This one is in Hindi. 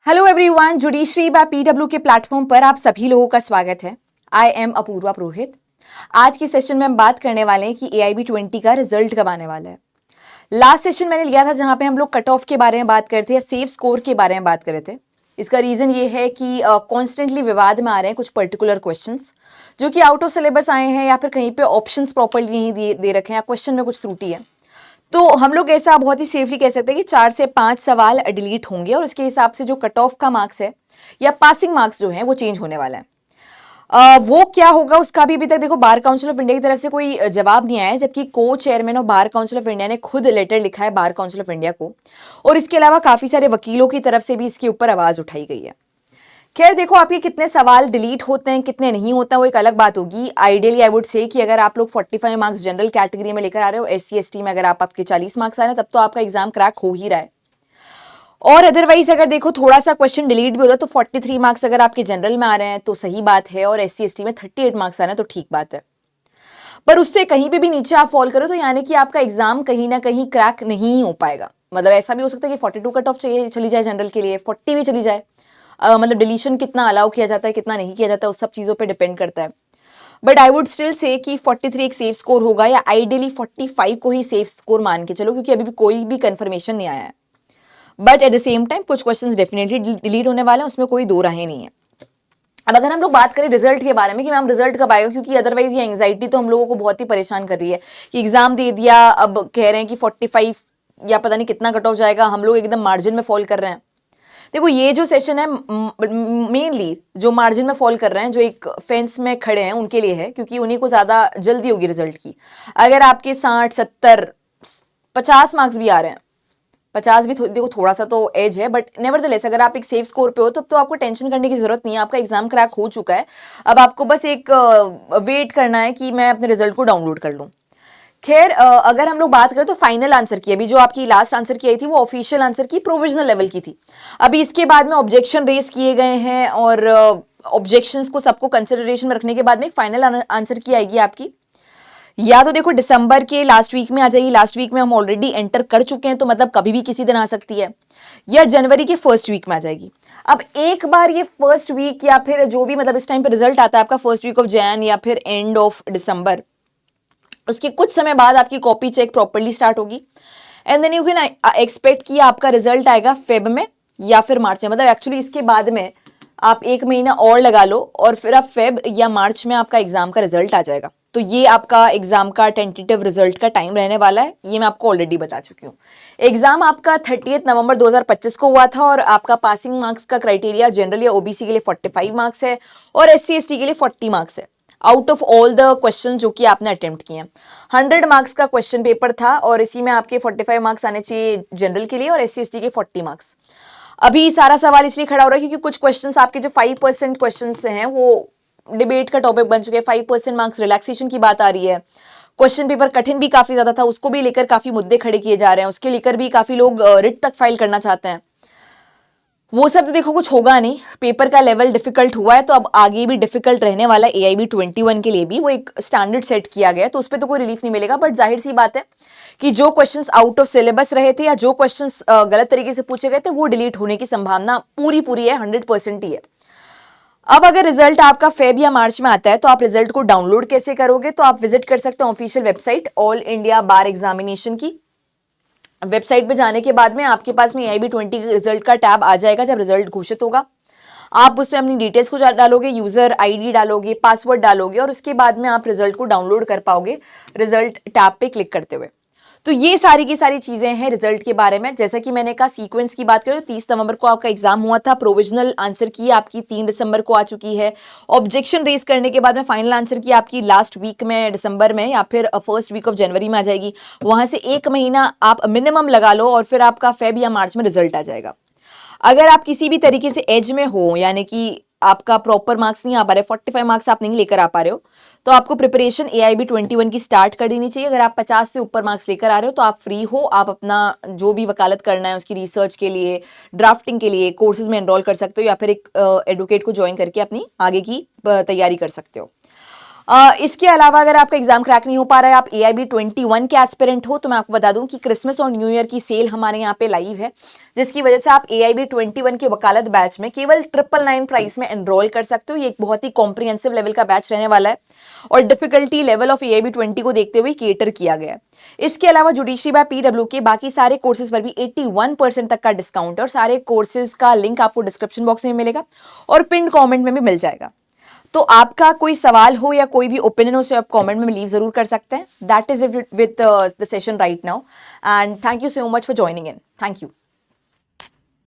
Hello everyone, judiciary by PW के प्लेटफॉर्म पर आप सभी लोगों का स्वागत है। I am Apurva Purohit. आज के सेशन में हम बात करने वाले हैं कि AIB 20 का रिजल्ट कब आने वाला है। लास्ट सेशन मैंने लिया था जहां पे हम लोग कट ऑफ के बारे में बात करते हैं, सेफ स्कोर के बारे में बात कर रहे थे। इसका रीजन ये है कि कॉन्स्टेंटली विवाद में आ रहे हैं कुछ पर्टिकुलर क्वेश्चंस जो कि आउट ऑफ सिलेबस आए हैं या फिर कहीं पे ऑप्शंस प्रॉपर्ली नहीं दे रखे हैं या क्वेश्चन में कुछ त्रुटि है। तो हम लोग ऐसा बहुत ही सेफली कह सकते हैं कि 4 से 5 सवाल डिलीट होंगे और उसके हिसाब से जो कट ऑफ का मार्क्स है या पासिंग मार्क्स जो है वो चेंज होने वाला है। वो क्या होगा उसका भी अभी तक देखो बार काउंसिल ऑफ इंडिया की तरफ से कोई जवाब नहीं आया है, जबकि को chairman of bar council of India ने खुद लेटर लिखा है बार काउंसिल ऑफ इंडिया को, और इसके अलावा काफी सारे वकीलों की तरफ से भी इसके ऊपर आवाज उठाई गई है। खैर देखो, आपके कितने सवाल डिलीट होते हैं कितने नहीं होते हैं वो एक अलग बात होगी। आइडियली आई वुड से कि अगर आप लोग 45 मार्क्स जनरल कैटेगरी में लेकर आ रहे हो, SC ST में अगर आपके 40 मार्क्स आ रहे हैं तब तो आपका एग्जाम क्रैक हो ही रहा है। और अदरवाइज अगर देखो थोड़ा सा क्वेश्चन डिलीट भी होता है तो 43 मार्क्स अगर आपके जनरल में आ रहे हैं तो सही बात है, और SC ST में 38 मार्क्स आ रहे हैं तो ठीक बात है। पर उससे कहीं पे भी नीचे आप फॉल करो तो यानी कि आपका एग्जाम कहीं ना कहीं क्रैक नहीं हो पाएगा। मतलब ऐसा भी हो सकता है कि 42 कट ऑफ चाहिए चली जाए जनरल के लिए, 40 भी चली जाए। मतलब डिलीशन कितना अलाउ किया जाता है कितना नहीं किया जाता है उस सब चीज़ों पे डिपेंड करता है। But I would still say कि 43 एक सेफ स्कोर होगा, या आइडियली 45 को ही सेफ स्कोर मान के चलो, क्योंकि अभी भी कोई भी कंफर्मेशन नहीं आया है। But at the same time कुछ क्वेश्चंस डेफिनेटली डिलीट होने वाले हैं, उसमें कोई दो राहें नहीं है। अब अगर हम लोग बात करें रिजल्ट के बारे में कि मैम रिजल्ट कब आएगा, क्योंकि अदरवाइज ये एंग्जाइटी तो हम लोगों को बहुत ही परेशान कर रही है कि एग्जाम दे दिया, अब कह रहे हैं कि 45 या पता नहीं कितना कट ऑफ जाएगा, हम लोग एकदम मार्जिन में फॉल कर रहे हैं। देखो ये जो सेशन है मेनली जो मार्जिन में फॉल कर रहे हैं, जो एक फेंस में खड़े हैं उनके लिए है, क्योंकि उन्हीं को ज्यादा जल्दी होगी रिजल्ट की। अगर आपके 60 70 50 मार्क्स भी आ रहे हैं, 50 भी देखो थोड़ा सा तो एज है, बट नेवरदलेस अगर आप एक सेफ स्कोर पे हो तो आपको टेंशन करने की जरूरत नहीं है। आपका एग्जाम क्रैक हो चुका है, अब आपको बस एक वेट करना है कि मैं अपने रिजल्ट को डाउनलोड कर लूँ। खैर अगर हम लोग बात करें तो फाइनल आंसर की, अभी जो आपकी लास्ट आंसर की आई थी वो ऑफिशियल आंसर की प्रोविजनल लेवल की थी। अभी इसके बाद में ऑब्जेक्शन रेस किए गए हैं, और ऑब्जेक्शंस को सबको कंसिडरेशन में रखने के बाद में एक फाइनल आंसर की आएगी आपकी। या तो देखो दिसंबर के लास्ट वीक में आ जाएगी, लास्ट वीक में हम ऑलरेडी एंटर कर चुके हैं तो मतलब कभी भी किसी दिन आ सकती है, या जनवरी के फर्स्ट वीक में आ जाएगी। अब एक बार ये फर्स्ट वीक या फिर जो भी मतलब इस टाइम पे रिजल्ट आता है आपका फर्स्ट वीक ऑफ जैन या फिर एंड ऑफ दिसंबर, उसके कुछ समय बाद आपकी कॉपी चेक प्रॉपर्ली स्टार्ट होगी, and then you can expect कि आपका रिजल्ट आएगा फेब में या फिर मार्च में। मतलब एक्चुअली इसके बाद में आप 1 महीना और लगा लो और फिर आप फेब या मार्च में आपका एग्जाम का रिजल्ट आ जाएगा। तो ये आपका एग्जाम का टेंटेटिव रिजल्ट का टाइम रहने वाला है, ये मैं आपको ऑलरेडी बता चुकी हूँ। एग्जाम आपका 30 नवंबर 2025 को हुआ था, और आपका पासिंग मार्क्स का क्राइटेरिया जनरल या OBC के लिए 45 मार्क्स है और SC ST के लिए 40 मार्क्स है out of all the question जो कि आपने अटेम्प्ट किए हैं। 100 मार्क्स का क्वेश्चन पेपर था और इसी में आपके 45 मार्क्स आने चाहिए जनरल के लिए और SC ST के 40 मार्क्स। अभी सारा सवाल इसलिए खड़ा हो रहा है क्योंकि कुछ क्वेश्चंस आपके जो 5% क्वेश्चंस हैं वो डिबेट का टॉपिक बन चुके हैं। 5% मार्क्स रिलैक्सेशन की बात आ रही है। क्वेश्चन पेपर कठिन भी काफी ज्यादा था, उसको भी लेकर काफी मुद्दे खड़े किए जा रहे हैं, उसके लेकर भी काफी लोग रिट तक फाइल करना चाहते हैं। वो सब तो देखो कुछ होगा नहीं, पेपर का लेवल डिफिकल्ट हुआ है तो अब आगे भी डिफिकल्ट रहने वाला है। AIB 21 के लिए भी वो एक स्टैंडर्ड सेट किया गया है, तो उस पर तो कोई रिलीफ नहीं मिलेगा। बट जाहिर सी बात है कि जो क्वेश्चंस आउट ऑफ सिलेबस रहे थे या जो क्वेश्चंस गलत तरीके से पूछे गए थे वो डिलीट होने की संभावना पूरी है, 100% ही है। अब अगर रिजल्ट आपका फेब या मार्च में आता है तो आप रिजल्ट को डाउनलोड कैसे करोगे, तो आप विजिट कर सकते हो ऑफिशियल वेबसाइट ऑल इंडिया बार एग्जामिनेशन की। वेबसाइट पे जाने के बाद में आपके पास में AIB 20 रिजल्ट का टैब आ जाएगा। जब रिजल्ट घोषित होगा आप उसमें अपनी डिटेल्स को डालोगे, यूजर ID डालोगे, पासवर्ड डालोगे, और उसके बाद में आप रिजल्ट को डाउनलोड कर पाओगे रिजल्ट टैब पे क्लिक करते हुए। तो ये सारी की सारी चीजें हैं रिजल्ट के बारे में। जैसा कि मैंने कहा सीक्वेंस की बात करें तो 30 नवंबर को आपका एग्जाम हुआ था, प्रोविजनल आंसर की आपकी 3 दिसंबर को आ चुकी है, ऑब्जेक्शन रेज करने के बाद में फाइनल आंसर की आपकी लास्ट वीक में दिसंबर में या फिर फर्स्ट वीक ऑफ जनवरी में आ जाएगी। वहां से 1 महीना आप मिनिमम लगा लो और फिर आपका फेब या मार्च में रिजल्ट आ जाएगा। अगर आप किसी भी तरीके से एज में हो, यानी कि आपका प्रॉपर मार्क्स नहीं आ पा रहे, 45 मार्क्स आप नहीं लेकर आ पा रहे हो, तो आपको प्रिपरेशन AIB 21 की स्टार्ट कर देनी चाहिए। अगर आप 50 से ऊपर मार्क्स लेकर आ रहे हो तो आप फ्री हो, आप अपना जो भी वकालत करना है उसकी रिसर्च के लिए, ड्राफ्टिंग के लिए कोर्सेज में एनरोल कर सकते हो, या फिर एक एडवोकेट को ज्वाइन करके अपनी आगे की तैयारी कर सकते हो। इसके अलावा अगर आपका एग्जाम क्रैक नहीं हो पा रहा है, आप AIB 21 के एस्पिरेंट हो, तो मैं आपको बता दूं कि क्रिसमस और न्यू ईयर की सेल हमारे यहाँ पे लाइव है, जिसकी वजह से आप AIB 21 के वकालत बैच में केवल 999 प्राइस में एनरोल कर सकते हो। ये एक बहुत ही कॉम्प्रिहेंसिव लेवल का बैच रहने वाला है और डिफिकल्टी लेवल ऑफ AIB 20 को देखते हुए केटर किया गया है। इसके अलावा जुडिशरी बाय PW के बाकी सारे कोर्सेज पर भी 81% तक का डिस्काउंट है और सारे कोर्सेज का लिंक आपको डिस्क्रिप्शन बॉक्स में मिलेगा और पिन कमेंट में भी मिल जाएगा। तो आपका कोई सवाल हो या कोई भी ओपिनियन हो, उसे आप कमेंट में लीव जरूर कर सकते हैं। That is it with the session right now and thank you so much for joining in. Thank you.